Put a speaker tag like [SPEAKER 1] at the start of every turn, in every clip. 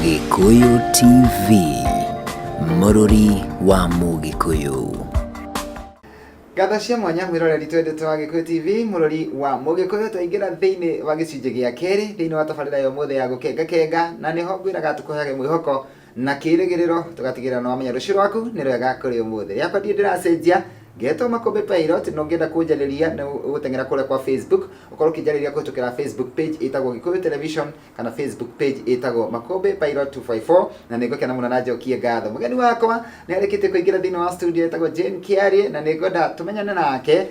[SPEAKER 1] Gikuyu TV, Mũrũri wa Mũgĩkũyũ.
[SPEAKER 2] Gatha cia mwanya mwiroreri twendete wa Gikuyu TV, Mũrũri wa Mũgĩkũyũ, twaingĩra thĩinĩ wa gĩcunjĩ gĩa kerĩ thĩinĩ wa tabarĩra ya ũmũthĩ ya gũkenga na nĩho ngwĩraga tũkũheage mwĩhoko na kĩrĩgĩrĩro tũgatigĩrĩra no wamenya rũciũ rwaku nĩ rwega kũrĩ ũmũthĩ. Rĩakwa ndiĩ ndĩracenjia Geto Makombe Pilot no ngenda kũnjarĩria na gũteng'era kũrĩa kwa Facebook, ũkorwo ũkĩnjarĩria kũhĩtũkĩra Facebook page ĩtagwo Gikuyu Television kana Facebook page ĩtagwo Makombe Pilot 254, na nĩngũkena mũno na njokie ngatho. Mũgeni wakwa nĩ arĩkĩtie kũingĩra thĩinĩ wa studio ĩtagwo Jane Kĩarie, na nĩngwenda tũmenyane nake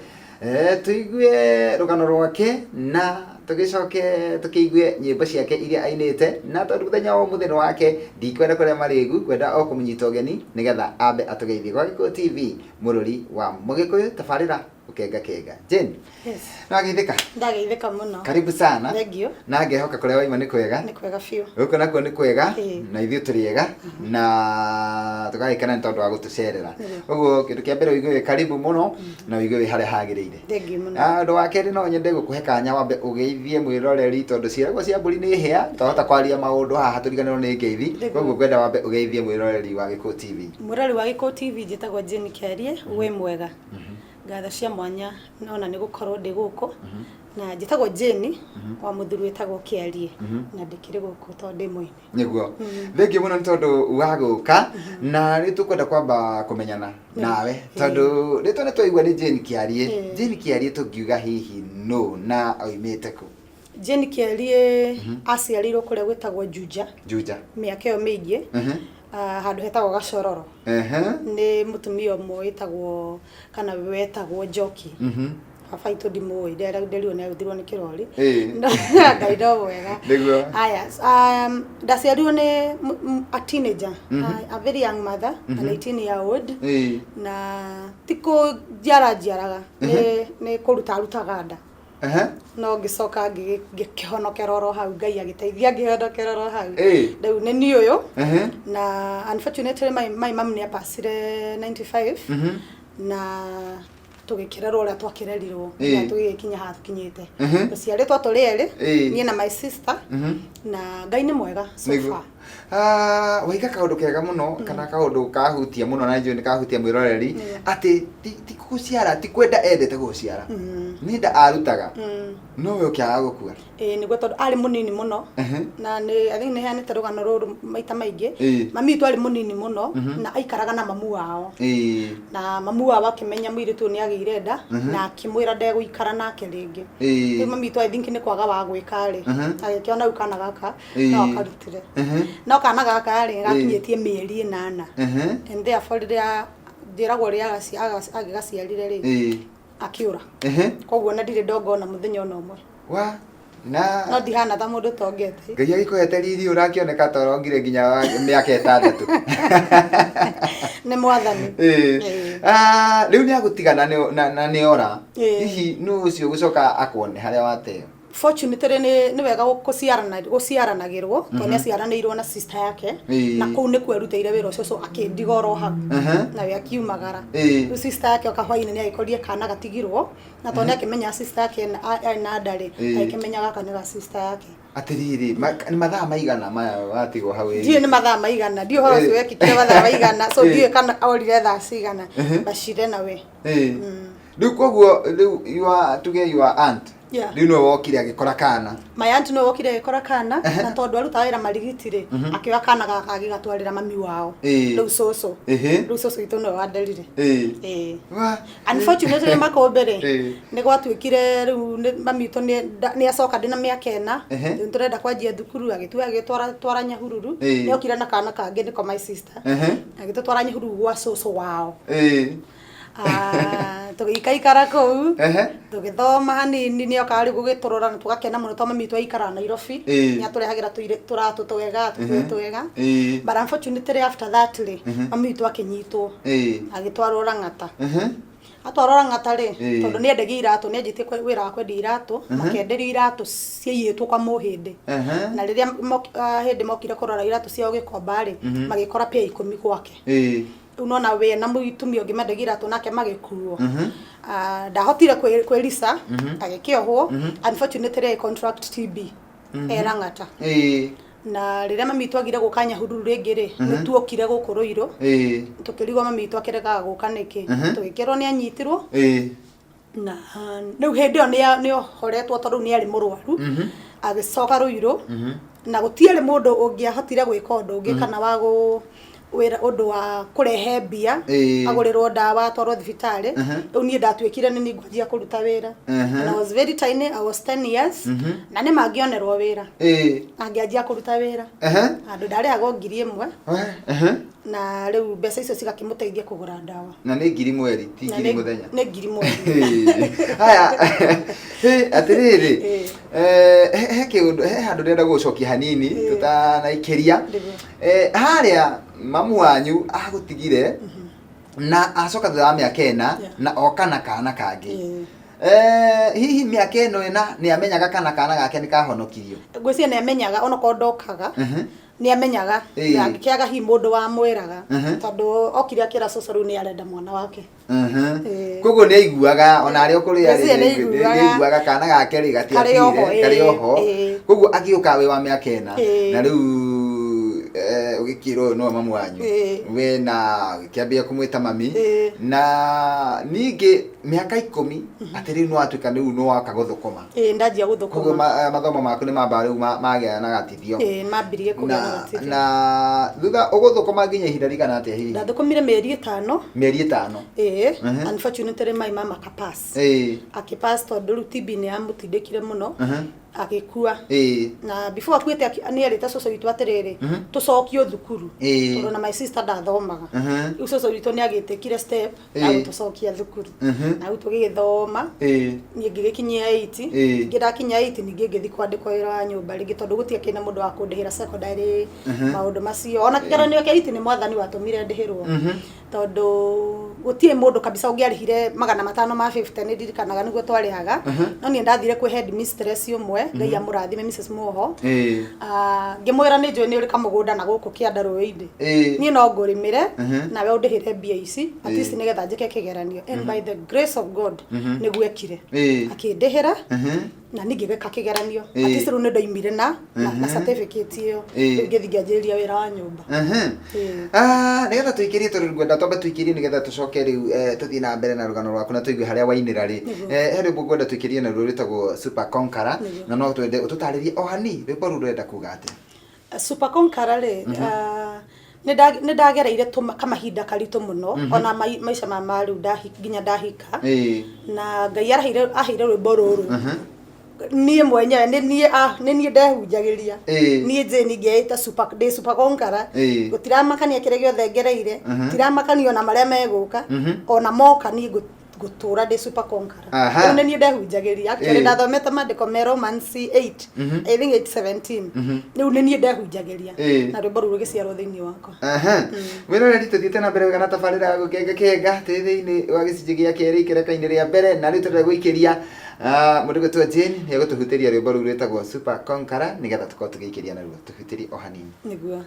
[SPEAKER 2] tuigue rũgano rwake na tugicoke tukiigue nyĩmbo ciake iria ainĩte, na tondũ mũthenya wa mũthenya wake ndikwenda kũrĩa marĩgu, kwenda o kũmũnyita ũgeni nĩgetha ambe atũgeithie gwa Gikuyu TV, Mũrũri wa Mũgĩkũyũ, tabarĩra ũkenga. Jane,
[SPEAKER 3] yes.
[SPEAKER 2] Nageithĩka?
[SPEAKER 3] Ndageithĩka mũno.
[SPEAKER 2] Karibu sana.
[SPEAKER 3] Thank you.
[SPEAKER 2] Na ngehoka kũrĩa waima nĩ kwega?
[SPEAKER 3] Nĩ kwega biũ.
[SPEAKER 2] Gũkũ nakuo nĩ kwega, na ithuĩ tũrĩega, na tũgagĩkena nĩ tondũ wa gũtũcerera. Ũguo kĩndũ kĩa mbere ũigue karibu mũno na ũigue wĩ harĩa hagĩrĩire.
[SPEAKER 3] Thank you mũno.
[SPEAKER 2] Ũndũ wa kerĩ no nyende gũkũhe kanya wambe ũgeithie mwĩroreri tondũ ciĩragwo cia mbũri nĩ hĩa, twahota kwaria maũndũ haha tũriganĩrwo nĩ ngeithi, koguo ngwenda wambe ũgeithie mwĩroreri wa Gikuyu TV.
[SPEAKER 3] Mwĩroreri wa Gikuyu TV njĩtagwo Jane Kĩarie, wĩ mwega. Ngatho cia mwanya nona nĩ gũkorwo ndĩ gũkũ, na njĩtagwo Jane wa mũthuri wĩtagwo Kĩarie, na ndĩkĩrĩ gũkũ tondũ ndĩ mũini.
[SPEAKER 2] Nĩguo. Thengiũ mũno nĩ tondũ wa gũka, na nĩ tũkwenda kwamba kũmenyana nawe tondũ rĩtwa nĩ twaigua nĩ Jane Kĩarie. Jane Kĩarie tũngiuga hihi no na oimĩte kũ?
[SPEAKER 3] Jane Kĩarie aciarirwo kũrĩa gwĩtagwo Juja. Mĩaka ĩyo mĩingĩ. Handũ hetagwo Gacororo. Nĩ mũtumia ũmwe wĩtagwo kana wetagwo Njoki. Baba itũ ndimũĩ, nderirwo nĩ agũthirwo nĩ kĩrori. Ngai ndo wega. Nĩguo. Aya, ndaciarirwo nĩ a teenager, a very young mother, an 18-year-old. Na tiko njiaraga nĩ kũrutaga nda. No ngĩcoka ngĩkĩhonokera oro hau, Ngai agĩteithia ngĩhonokera oro hau. Rĩu nĩ niĩ ũyũ, na unfortunately my mom nĩ apacire 95, na tũgĩkĩrerwo ũrĩa twakĩrerirwo na tũgĩkinya haha tũkinyĩte. Tũciarĩtwo tũrĩ erĩ, niĩ na my sister, na Ngai nĩ mwega so far.
[SPEAKER 2] Waiga kaũndũ kega mũno kana kaũndũ kahutia mũno na njũĩ nĩ kahutia mwĩroreri atĩ ti gũciara, ti kwenda endete gũciara, nĩ nda arutaga, no we ũkĩaga gũkua.
[SPEAKER 3] Nĩguo tondũ arĩ mũnini mũno, na I think nĩ heanĩte rũgano rũrũ maita maingĩ. Mami witũ arĩ mũnini mũno na aikaraga na mamu wao, na mamu wao akĩmenya mũirĩtu nĩ agĩire nda na akĩmwĩra ndegũikara nake rĩngĩ. Rĩu mami witũ I think nĩ kwaga wa gwĩka-rĩ, agĩkĩona rĩu kana gaka no akarutire. No kana gaka rĩ gakinyĩtie mĩeri 8, and therefore rĩrĩa njĩragwo rĩa agĩgaciarire rĩ akĩũra. Koguo na ndirĩ ndongona mũthenya ona ũmwe.
[SPEAKER 2] Na
[SPEAKER 3] no ndihana ta mũndũ tongete.
[SPEAKER 2] Ngai agĩkũhete riri ũrakĩoneka ta ũrongire nginya mĩaka 6.
[SPEAKER 3] Nĩ mwathani.
[SPEAKER 2] Rĩu nĩ agũtigana na nĩ ora. Hihi nũ ũcio gũcoka akuone harĩa wateo?
[SPEAKER 3] Fortunately nĩ wega gũciaranagĩrwo, tondũ nĩ aciaranĩirwo na sister yake, na kũu nĩ kwerutĩire wĩra ũcio, so akĩndiga oro hau na we akiumagara. Rĩu sister yake oka hwainĩ nĩ agĩkorire kana gatigirwo, na tondũ nĩ akĩmenya sister yake ena ndarĩ, akĩmenya gaka nĩ ga sister yake.
[SPEAKER 2] Atĩrĩrĩ, nĩ mathaa maigana maya watigwo hau?
[SPEAKER 3] Ndiũĩ nĩ mathaa maigana, ndiũĩ ũhoro ũcio wekĩkire mathaa maigana, so ndiũĩ kana orire thaa cigana, bacire nawe.
[SPEAKER 2] Rĩu koguo rĩu tuge your aunt, rĩu no wokire agĩkora kana? My
[SPEAKER 3] aunt no wokire agĩkora kana, na tondũ arutaga wĩra marigiti-rĩ, akĩoya kana gaka agĩgatwarĩra mami wao. Rĩu cũcũ witũ nĩwe wanderire. Unfortunately Makombe-rĩ, nĩ gwatuĩkire rĩu mami witũ nĩ acoka ndĩ na mĩaka 4, rĩu tũrenda kwanjia thukuru, agĩtua agĩtwara Nyahururu, nĩ okire na kana kangĩ nĩko my sister, agĩtũtwara Nyahururu gwa cũcũ wao. Tũgĩikaikara kũu, tũgĩthoma hanini, nĩ oka rĩu gũgĩtũrora na tũgakena mũno tondũ mami witũ aikaraga Nairobi, nĩ atũrehagĩra tũratũ twega, tũkuo twega. But unfortunately after that-rĩ, mami witũ akĩnyitwo, agĩtwarwo Lang'ata. Atwarwo Lang'ata-rĩ, tondũ nĩ endagia iratũ, nĩ anjĩtie wĩra wa kwendia iratũ, makenderio iratũ ciaiyĩtwo kwa mũhĩndĩ. Na rĩrĩa hĩndĩ mokire kũrora iratũ ciao Gĩkomba-rĩ, magĩkora pia 10 gwake. Unaona we na mũtumia ũngĩ mendagia iratũ nake magĩkuo. Ndahotire kwĩrisa, agĩkĩohwo, unfortunately contract TB. Lang'ata. na riria mami twagire guka Nyahururu ringi ri nituokire guku Ruiru tukirigwo mami twakerega guka niki tugikirwo ni anyitirwo na riu hindi yo ni horetwo tondu ni ari murwaru agicoka Ruiru na gutiere mundu ungiahotire gwika undu ungi kana wagu wira undu wa kurehe mbia agurirwo ndawa atwarwo thibitari riu nie ndatwikire ni ngwanjia kuruta wira and I was very tiny, I was 10 years na ni mangionerwo wira angianjia kuruta wira andu ndari ago 1,000 na riu mbeca icio cigakimuteithia kugura ndawa
[SPEAKER 2] na ni 1,000 mweri ti 1,000 muthenya
[SPEAKER 3] ni 1,000 mweri
[SPEAKER 2] haya atiriri he kiundu he handu ndenda gucokia hanini tutanaikiria haria mamu wanyu agutigire na acoka thutha wa miaka ena na oka na kana kangi hihi miaka eno ena ni amenyaga kana gake ni kahonokirio
[SPEAKER 3] ngwiciria ni amenyaga ona ko ndokaga ni amenyaga yangikiaga hi mundu wa mwiraga tondu okire akira cocoro ni arenda mwana wake
[SPEAKER 2] koguo ni aiguaga ona ari okuri ari ni aiguaga kana gake ri gatiatire kari oho koguo agiuka we wa miaka ena na riu ugikiro no mamu wanyu we na kiambia kumwita mami na ningi miaka 10 atiri no atuika riu no akaguthukuma
[SPEAKER 3] ndajia guthukuma
[SPEAKER 2] koguo mathomo maku ni mamba riu magia na gatithio
[SPEAKER 3] mambirie kugia na gatithio
[SPEAKER 2] na thutha uguthukuma nginya ihinda rigana atia hihi
[SPEAKER 3] ndathukumire mieri 5 unfortunately my mama kapass akipass tondu riu TB ni amutindikire muno agikua na before akuite ni erita coco witu atiriri tucokio thukuru tondu na my sister ndathomaga riu coco witu ni agitikire step ya gutucokia thukuru na riu tugithoma ni ngigikinyia 8 ngidakinya 8 ningi ngithi kwandikwo wira wa nyumba ringi tondu gutia kina mundu wa kundihira secondary maundu macio ona kigeranio kia 8 ni mwathani watumire ndihirwo tondu gutie mundu kabisa ungiarihire 550 ni ndirikanaga niguo twarihaga no ni ndathire kwi head mistress umwe ngai amurathime Mrs Moho ngimwira ni njui ni uri kamugunda na guku kianda ruindi ni no ngurimire na we undihire mbia ici at least nigetha njike kigeranio and by the grace of God ni gwekire akindihira na ningigeka kigeranio at least ru ni ndoimire na certificate iyo ngithi ngianjiria wira wa nyumba
[SPEAKER 2] nigetha tuikirie tondu ngwenda twambe tuikirie nigetha tucoke riu tuthii na mbere na rugano rwaku na tuigue haria wainira ri he rwimbo ngwenda tuikirie na rwimbo rwitagwo Super Conqueror na no twende ututaririe o hani rwimbo ru rwenda kuga atia
[SPEAKER 3] Super Conqueror ri ni ndagereire kamahinda karitu muno ona maisha ma maru nginya ndahika na ngai ahire rwimbo ruru nie mwenyewe ni nie ndehunjagiria nie je ningeita Super Conqueror gutiramakania kire giothe ngereire tiramakania ona maria meguka ona moka ni gutura ndi Super Conqueror ni nie ndehunjagiria actually ndathomete mandiko me Romance 8 I think 8:17 riu ni nie ndehunjagiria na rwimbo ruru giciarwo thiini wako
[SPEAKER 2] wira ri tuthiete na mbere kana tabarira gukenga kenga thiini wa gicinji gia keri kireka-ini ria mbere na riu turenda guikiria mundu gwetwo Jane ni agutuhutiria rwimbo ruru rwitagwo Super Conqueror nigetha tukorwo tugiikiria na ruo tuhutirie o hanini
[SPEAKER 3] niguo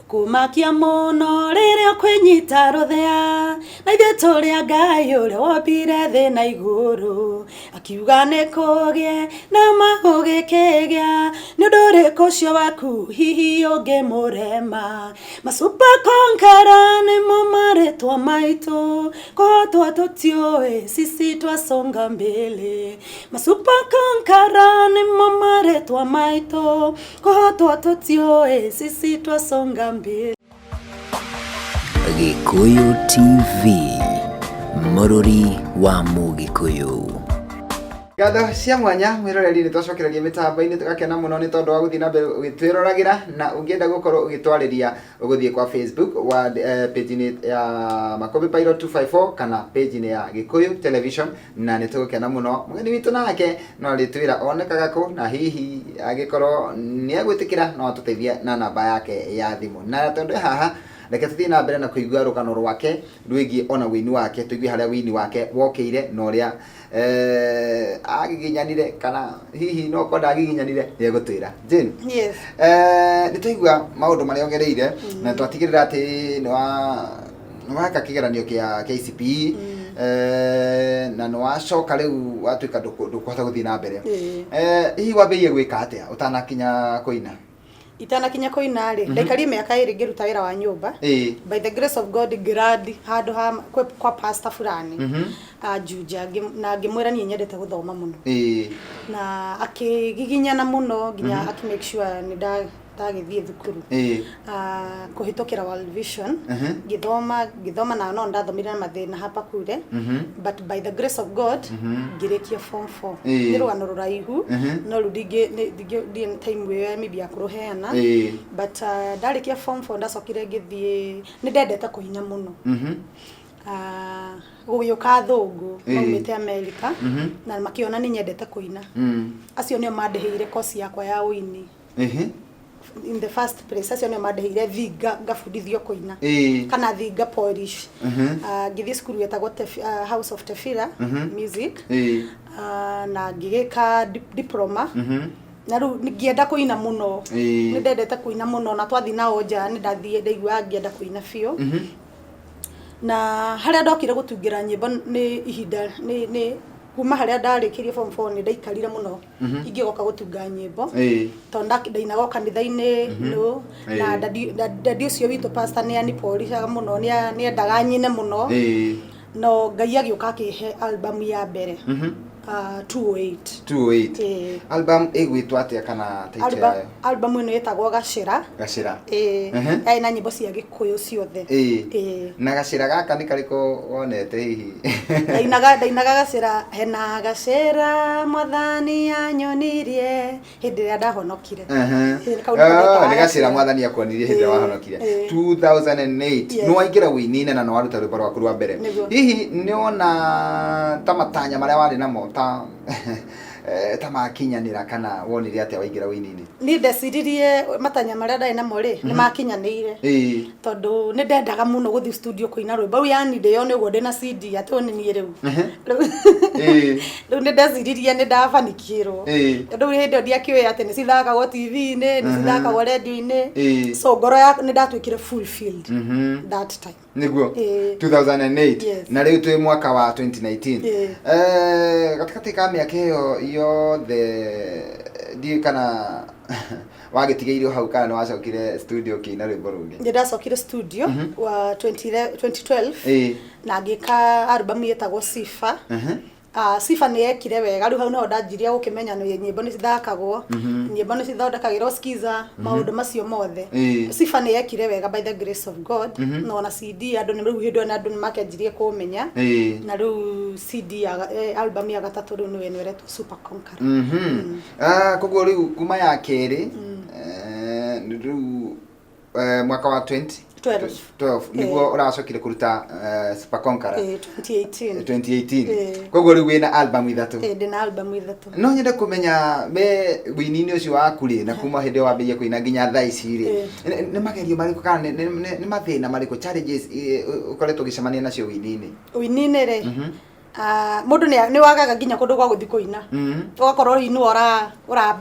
[SPEAKER 3] kumakia muno riria kwinyita ruthea na ithe turia Ngai uria wombire thi na iguru akiuga ni kugie na magugikigia ni undu uriku ucio waku hihi ungimurema ma Super Conqueror ni mo maritwa maitu kotwa tutioi sisi twasonga mbele ma Super Conqueror ni mo maritwa maitu kotwa tutioi sisi twasonga mbele
[SPEAKER 1] Gikuyu TV Mururi wa Mugikuyu
[SPEAKER 2] Gatho cia mwanya mwiroreri ni twacokereria mitambo-ini tugakena muno ni tondu wa guthii na mbere ugitwiroragira na ungienda gukorwo ugitwariria uguthii kwa Facebook wa page-ini ya Makobi Pilot 254 kana page-ini ya Gikuyu Television na ni tugukena muno mugeni witu nake no ritwira onekaga ku na hihi agikorwo ni agwitikira no atuteithie na namba yake ya thimu na tondu haha reke tuthii na mbere na kuigua rugano rwake rwigi ona wini wake tuigue haria wini wake wokeire na uria agiginyanire kana hihi no konda agiginyanire ni gutwira Jane
[SPEAKER 3] yes
[SPEAKER 2] ni tuigua maundu maria ongereire na twatigirira ati ni waka kigeranio kia KCPE na no acoka riu watuika ndukwata guthii na mbere hihi wambirie gwika atia utanakinya kuina
[SPEAKER 3] itana kinya koina ri ndaikari miaka iri ngiruta wira wa nyumba by the grace of God grad handu ha kwa pastor fulani Juja na ngimwira ni nyendete guthoma muno na akigiginyana muno ginya aki make sure ni ndagithie thukuru kuhitokira World Vision githoma na no ndathomire na mathina hapa kure but by the grace of God ngirekia form 4 ni rwano ruraihu no rudinge ndi time we maybe akuruheana but ndarikia form 4 ndacokire ngithie ni ndendete kuhinya muno guyuka thungu maumite America na makiona ni nyendete kuina acio nio mandehire course yakwa ya uini in the first place acio nio mandehire thiga ngabundithio kuina kana thiga polish ngithi skuru yetagwo House of Tefira Music na ngigika diploma na ru ngienda kuina muno ni ndendete kuina muno na twathi na oja ni ndathie ndaigua ngienda kuina fio na haria ndokire gutungira nyimbo ni ihinda ni kuma haria ndarikirie form 4 ni ndaikarire muno ingigoka gutunga nyimbo tonda ndainaga kanitha-ini no na dadi ucio witu pastor ni ani polishaga muno ni endaga nyine muno no Ngai agiuka akihe album ya mbere 208
[SPEAKER 2] album igwitwa atia kana title yayo
[SPEAKER 3] album ino yetagwo Gacira na nyimbo cia Gikuyu ciothe
[SPEAKER 2] na Gacira gaka ni kariko wonete hihi
[SPEAKER 3] ndainaga Gacira hena Gacira mwathani anyonirie hindi ria ndahonokire
[SPEAKER 2] ni Gacira mwathani akwonirie hindi wahonokire 2008 no waingira winine na no waruta rwimbo rwaku rwa mbere hihi ni ona tamatanya maria wari namo ta makinyanira kana wonire atia waingira winini
[SPEAKER 3] ni ndeciririe matanya maria ndai namo ri ni makinyanire tondu ni ndendaga muno guthi studio kuina rwimbo ru yani ndeyone ugo ndina CD atoni ni riu riu ni ndeciririe ni ndafanikirwo tondu hindi ndiakioe ati ni cithakagwo TV-ini ni cithakagwo radio-ini so ngoro ya ni ndatwikire fulfilled that time
[SPEAKER 2] niguo 2008 na riu twi mwaka wa 2019 katikati ka miaka iyo di kana wagitigeirwo hau kana no wacokire studio kina rwimbo rungi
[SPEAKER 3] ndacokire studio wa 2012 na ngika album yetagwo Sifa Sifa ni ekire wega riu hau no ndanjiria gukimenya no nyimbo ni cithakagwo nyimbo ni cithondekagirwo skiza maundu macio mothe Sifa ni ekire wega by the grace of God no na CD andu ni riu hindu na andu ni makenjirie kumenya na riu CD album ya gatatu riu ni weretwo Super Conqueror
[SPEAKER 2] koguo riu kuma ya keri riu mwaka wa 12 niguo uracokire kuruta Super Conqueror 2018 koguo riu wina album ithatu
[SPEAKER 3] ndina album ithatu
[SPEAKER 2] no nyende kumenya me winini ucio waku ri na kuma hindi wambirie kuina nginya thaa ici ri ni magerio mariko kana ni mathina mariko challenges ukoretwo gicemania nacio winini ri
[SPEAKER 3] mundu ni wagaga nginya kundu gwa guthi kuina ugakorwo inu ora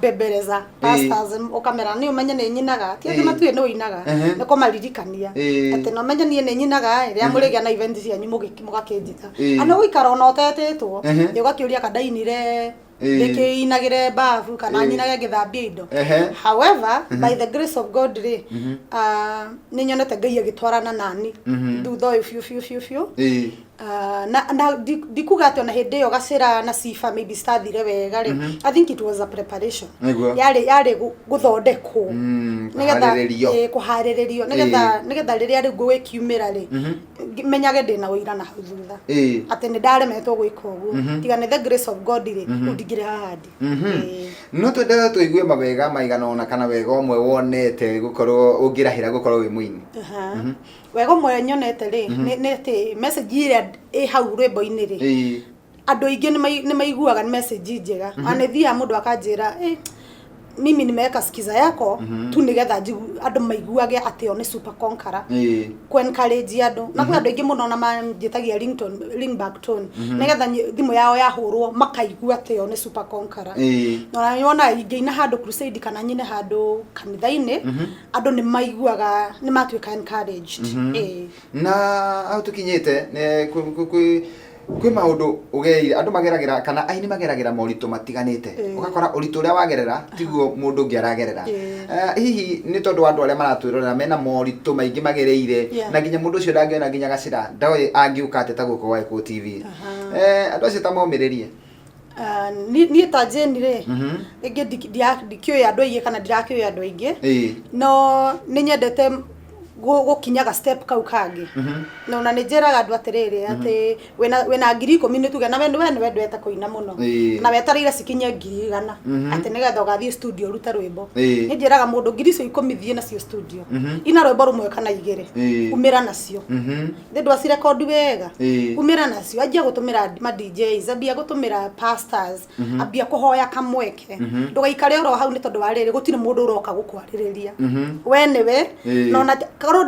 [SPEAKER 3] bebeleza pastors ukamera ni umenye ni nyinaga ti ati matuye ni uinaga ni kumaririkania ati no menye ni nyinaga ria murigia na event cia nyu mugakinjita ana uikara ona utetetwo ugakiuria kadainire leke inagire bafu kana nyinage githambia indo however by the grace of God ri ni nyonete Ngai agitwarana nani thutha uyu fiu na dikuga ati ona hindi yo Gacira na Sifa maybe stathire wega ri I think it was a preparation yari guthondekwo nigetha kuhariririo nigetha riria ri gwikiumira ri menyage ndina wira na hau thutha ati ni ndaremetwo gwika uguo tiga ni the grace of God ri ndigire hahandi
[SPEAKER 2] no twendera tuigue mawega maigana ona kana wega omwe wonete gukorwo ungirahira gukorwo wi muini
[SPEAKER 3] wega omwe nyonete ri ni ati message ire hau rwimbo-ini ri andu aingi ni maiguaga message njega anethia mundu akanjira mimi nimeweka skiza yako tu nigetha andu maiguage ati o ni Super Conqueror ku encourage andu na kwa andu aingi muno na manjitagia ringback tone nigetha thimu yao yahurwo makaigua ati o ni Super Conqueror na yona ingi na handu crusade kana nyine handu kanitha-ini andu ni maiguaga ni matwika encouraged
[SPEAKER 2] na au tukinyite kwĩ maũndũ ũgeire andũ mageragira kana aini mageragira moritũ matiganĩte ũgakora ũritũ ũrĩa wagerera tiguo mũndũ ũngĩ aragerera hihi nĩ tondũ andũ arĩa maratwĩrorera mena moritũ maingĩ magereire na nginya mũndũ ũcio ndangĩona nginya gacira ndoĩ angiũka atĩ ta gũkũ gwa Eko TV andũ acio ta momĩrĩrie
[SPEAKER 3] niĩ ta Jane rĩ ĩngĩ ndikĩũĩ andũ aingĩ kana ndirakĩũĩ andũ aingĩ no nĩ nyendete gukinyaga step kau kangi no na njeraga andu atiriri ati wena ngiri 10 ni tuge na we ndwete kuina muno na wetarire sikinye 100 ati nigetha ugathie studio ruta rwimbo ni njeraga mundu ngiri 10 thie nacio studio ina rwimbo rumwe kana igiri umira nacio ndu aci record wega umira nacio ajia gutumira ma DJs abia gutumira pastors abia kuhoya kamweke ndugaikare oro hau ni tondu wariri gutire mundu uroka gukwariria we niwe no na korwo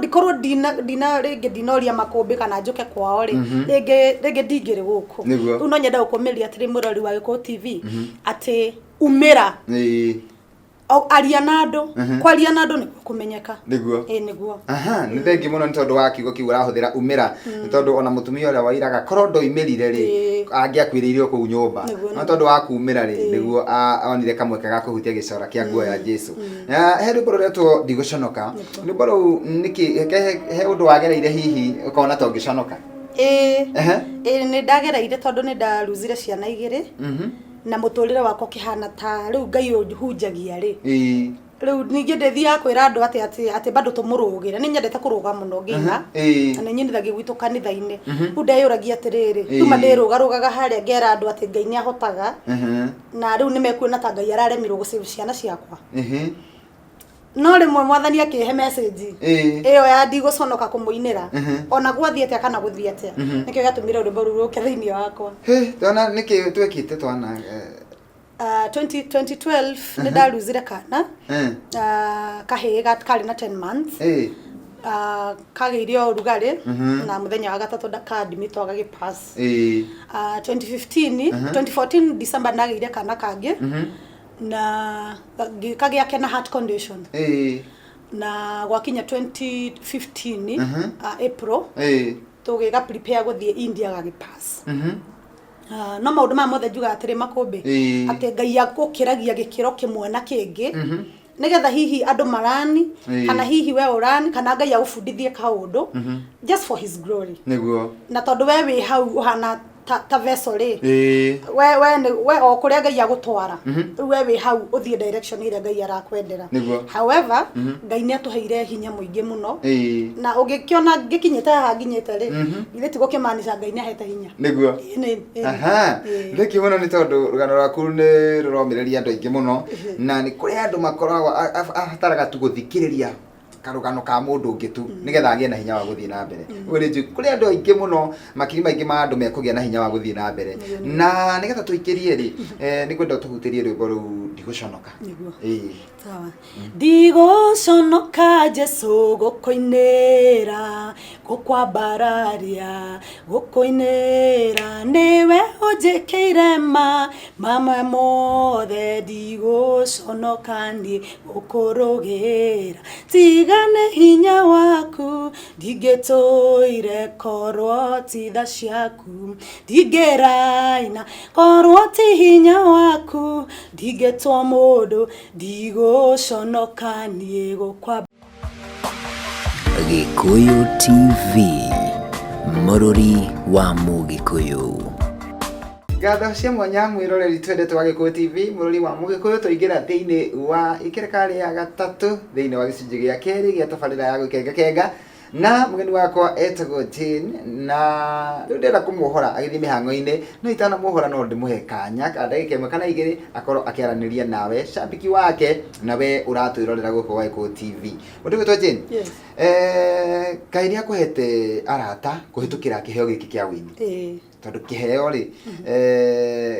[SPEAKER 3] dina rege dinoria makombe kana njoke kwao ri rege ndigire guku no nyenda gukomeria atiri murori wa Eko TV ati umira aria nado kwaria nado ni kumenyeka
[SPEAKER 2] niguo
[SPEAKER 3] niguo
[SPEAKER 2] ni thengi muno ni tondu wa kiugo kiu urahuthira umira ni tondu ona mutumia uria wairaga korwo ndoimirire ri angiakwiririo kuu nyumba no tondu wa kuumira ri niguo onire kamweke ga kuhutia gicora kia nguo ya Jesu he rwimbo ruretwo ndigũconoka rwimbo rũu niki he undu wagereire hihi ukona to ngiconoka
[SPEAKER 3] ni ndagereire tondu ni ndaruzire ciana igiri na muturire wakwa kihana ta riu ngai hunjagia ri riu ningi ndithia kwira andu ati bado tumurugire ni nyendete kuruga muno nginya na nyendithagia gwitu kanitha-ini riu ndeyuragia atiriri tuma ndirugarugaga haria ngera andu ati ngai ni ahotaga na riu nimekuona ta ngai araremirwo gucibu ciana ciakwa no rimwe mwathani akihe message iyo ya ndigũconoka kumuinira ona gwathiete kana guthiete nikio gatumira rwimbo ruru ruke thiini wakwa
[SPEAKER 2] twana niki twekite twana
[SPEAKER 3] 2012 ni ndaruzire kana kahiga kari na 10 months kagirio rugari na muthenya wa gatatu ndakadimito gagipass 2014 December ndagire kana kangi na kagia kena heart condition na gwakinya 2015 April tugiga prepare guthie India gagipass no maundu ma mothe juga atiri makumbi ati ngai akukiragia gikiro kimwe na kingi nigetha hihi andu marani kana hihi we urani kana ngai agufundithie kaundu just for his glory
[SPEAKER 2] niguo
[SPEAKER 3] na tondu we wi hau uhana ta vessel we o kuria ngai agutwara we wi hau uthie direction ire ngai arakwendera however ngai ni atuheire hinya muingi muno na ugikiona gikinyete ha nginyete ri ile tigo kimanisha ngai ni ahete hinya
[SPEAKER 2] niguo theki muno ni tondu rugano rwaku ni ruromireria andu aingi muno na ni kuri andu makoragwo ahataraga tu guthikiriria karugano ka mundu ungi tu nigetha agie na hinya wa guthie na mbere uri nju kuri andu aingi muno makiri maingi ma andu mekugia na hinya wa guthie na mbere na nigetha tuikirie ri ni kwenda tuhutirie rwimbo ruu ndigũconoka
[SPEAKER 3] sawa ndigũconoka Jesu gukoinera gukwambararia gukoinera niwe unjikire mama mothe ndigũconoka ni gukurugira tigane hinya waku ndingĩtũire korwo ti tha ciaku ndingĩraina korwo ti hinya waku ndingĩtwo mũndũ ndigũconoka niĩ gũkwamba
[SPEAKER 1] Gikuyu TV, mũrori wa Mũgĩkũyũ.
[SPEAKER 2] Ngatho cia mwanya mwiroreri twendete wa Gikuyu TV mũrori wa Mũgĩkũyũ tuingira thiini wa ikereka ya gatatu thiini wa gicunji gia keri gia tabarira ya gukenga na mugeni wakwa etagwo Jane na ndenda kumuhora agithie mihango-ini no itana muhora no ndimuhe kanya ndagika imwe kana igiri akorwo akiaraniria nawe shabiki wake nawe uratwirorera guko wa Eko TV undu gwitwa Jane kairi akuhete arata kuhitukira kiheo giki kia wini tondu kiheo ri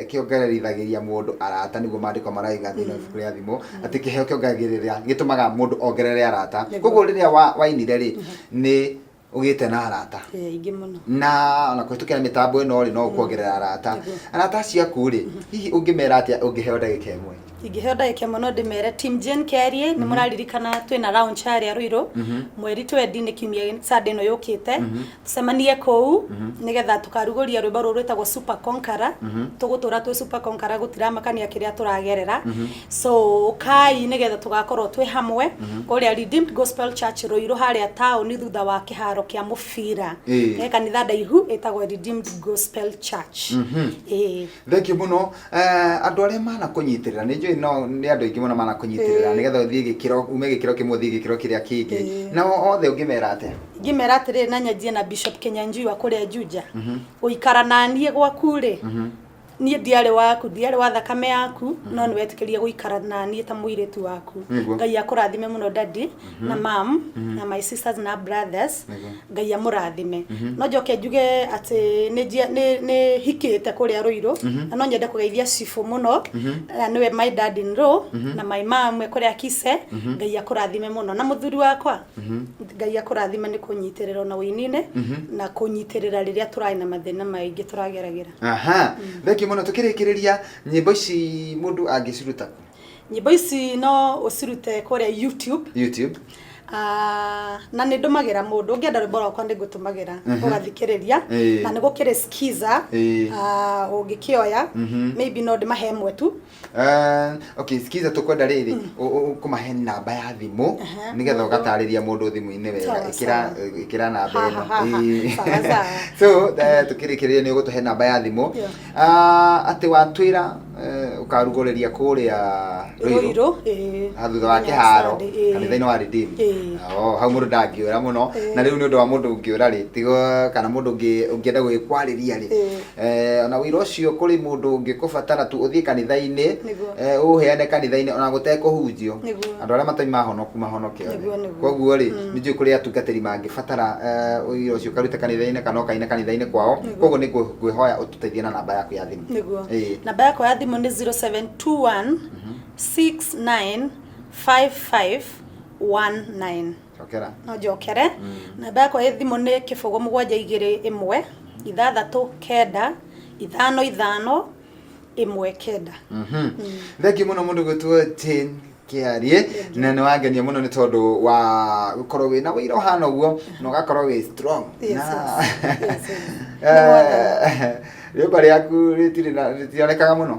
[SPEAKER 2] kiongererithagiria mundu arata niguo mandiko maraiga thini ibuku ria thimu ati kiheo kiongeragirira gitumaga mundu ongerere arata koguo riria wainire ri ni ugite na arata
[SPEAKER 3] ingi muno
[SPEAKER 2] na ona kwitukira mitambo ino ri no kuongerera arata arata ciaku ri hihi ungimera atia ungiheo ndagika imwe
[SPEAKER 3] ingiheo ndagika imwe no ndimere Team Jane Kerie ni muraririkana twina launch area Ruiru mweri 20 ni kiumia Sunday no yukite tucemanie kou nigetha tukaruguria rwimbo ruru rwitagwo Super Conqueror tugutura twi Super Conqueror gutira makania kiria turagerera so kai nigetha tugakorwo twi hamwe kuria Redeemed Gospel Church Ruiru haria town thutha wa kiharo kia mufira kanitha ndaihu etagwo Redeemed Gospel Church
[SPEAKER 2] thank you muno andu aria mana kunyitirira ni no ni andu ingi muno mana kunyitirira nigetha uthie gikiro ume gikiro kimwe thie gikiro kiria kingi na othe ungimera atia
[SPEAKER 3] ngimera atiri na nyajie na Bishop Kenyanjui wa kuria Juja uikara nanie gwaku ri nie ndiare waku ndiare wa thakame yaku no ni wetikirie guikara nanie ta muiretu waku ngai akurathime muno daddy na mam na my sisters na brothers ngai amurathime no njoke njuge ati ni hikite kuria Ruiru na no nyende kugeithia cifu muno niwe my dad in law na my mom kuria Kise ngai akurathime muno na muthuri wakwa ngai akurathime ni kunyitirira na winine na kunyitirira riria turai na mathina maingi turageragira
[SPEAKER 2] muno tukirikiriria nyimbo ici mundu angiciruta
[SPEAKER 3] nyimbo ici no ucirute kuria YouTube na ni ndumagira mundu ngienda rwimbo rwakwa ndi gutumagira ugathikiriria na ni gukire skiza ungikioya maybe no ndimahe mwe tu
[SPEAKER 2] okay skiza tukwenda riri ukumahe namba ya thimu nigetha ugatariria mundu thimu-ini wega ikira namba ino so tukirikiriria ni ugutuhe namba ya thimu ati watwira ukarugoreria kuria Ruiru thutha wa kiharo kanitha-ini wa Redeemed hau mundu ndangiura muno na riu ni undu wa mundu ungiura ri tigo kana mundu ungienda gwikwariria ri ona wira ucio kuri mundu ungikubatara tu uthie kanitha-ini uheane kanitha-ini ona gutekuhunjio andu aria matai mahonoke koguo ri ni njui kuri atungatiri mangibatara wira ucio karuta kanitha-ini kana kaina kanitha-ini kwao koguo ni ngwihoya ututeithie na namba yaku ya thimu
[SPEAKER 3] namba yaku ya thimu ni 0721 695519
[SPEAKER 2] jokera
[SPEAKER 3] no jokere namba yakwa ya thimu ni 0721 639 555 19
[SPEAKER 2] thank you muno mundu gutwo Jane Kerie na ni wangenia muno ni tondu wa gukorwo wina wira hana uguo no gakorwo wi strong rĩmba rĩaku rĩtionekaga mũno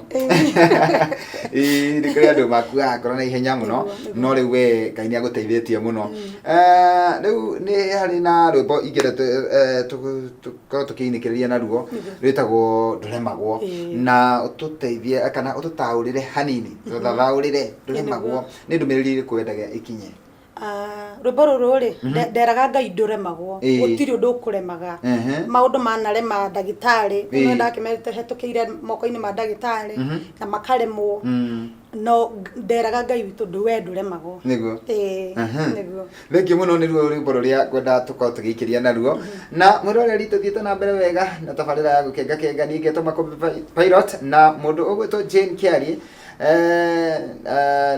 [SPEAKER 2] nĩ kũrĩ andũ makuaga ngoro na ihenya mũno no rĩu we Ngai nĩ agũteithĩtie mũno rĩu nĩ harĩ na rwĩmbo ingĩenda tũkorwo tũkĩinĩkĩrĩria naruo rwĩtagwo ndũremagwo na ũtũteithie kana ũtũtaũrĩre hanini tũthathaũrĩre ndũremagwo nĩ ndũmĩrĩri ĩrĩkũ wendaga ikinye
[SPEAKER 3] rwimbo ruru ri nderaga Ngai nduremagwo gutiri undu ukuremaga maundu manarema ndagitari no ndakimerite hetukiire moko-ini ma ndagitari na makaremwo no nderaga Ngai witu nduwe nduremagwo
[SPEAKER 2] niguo niguo thank you muno niruo rwimbo ruria ngwenda tukorwo tugiikiria naruo na mwiroreri tuthiete na mbere wega na tabarira ya gukenga ni ngetwo Makombe Pilot na mundu ugwitwo Jane Kerie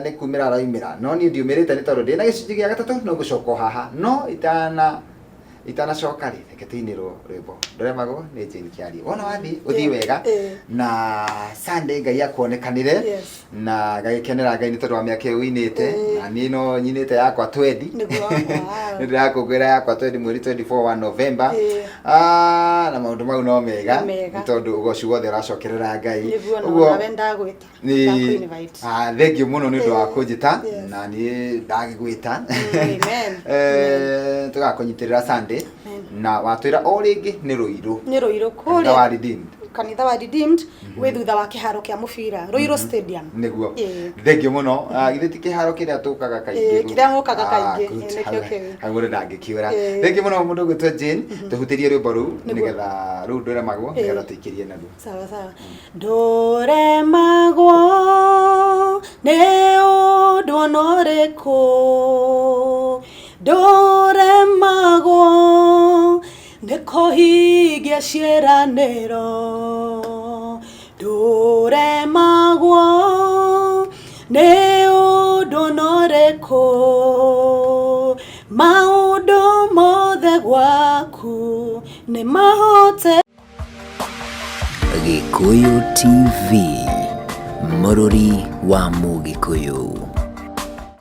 [SPEAKER 2] ni kumira araimira no ni ndiumirite ni tondu ndina gicunji gia gatatu no gucoka haha no itana coka ri reke tuinirwo rwimbo nduremagwo ni Jane Kerie wona wathi uthii wega na Sunday Ngai akuonekanire na gagikenera Ngai ni tondu wa miaka uinite na ni no nyinite yakwa 20 ni ndirakungwira yakwa 20 mweri 24 wa November na maundu mau no mega ni tondu ugocu wothe uracokerera Ngai
[SPEAKER 3] uguo wenda gwita
[SPEAKER 2] thank you muno ni undu wa kunjita na ni ndagigwita tugakunyitirira Sunday na watwira o ringi ni Ruiru
[SPEAKER 3] kuria
[SPEAKER 2] wa Redeemed
[SPEAKER 3] kanitha wa Redeemed we thutha wa kiharo kia mufira Ruiru Stadium
[SPEAKER 2] niguo thank you muno githiti kiharo kiria tukaga kaingi
[SPEAKER 3] kiria mukaga kaingi nikio kiu
[SPEAKER 2] agure ndangikiura thank you muno mundu gwitwo Jane tuhutirie rwimbo ru nigetha ru nduremagwo nigetha tuikirie naruo
[SPEAKER 3] sawa nduremagwo ne undu onoriku nduremagwo ndikuhingia ciĩranĩro nduremagwo nĩ ũndũ norĩkũ maũndũ mothe gwaku nĩ mahote.
[SPEAKER 1] Gĩkũyũ TV, mũrũri wa Mũgĩkũyũ.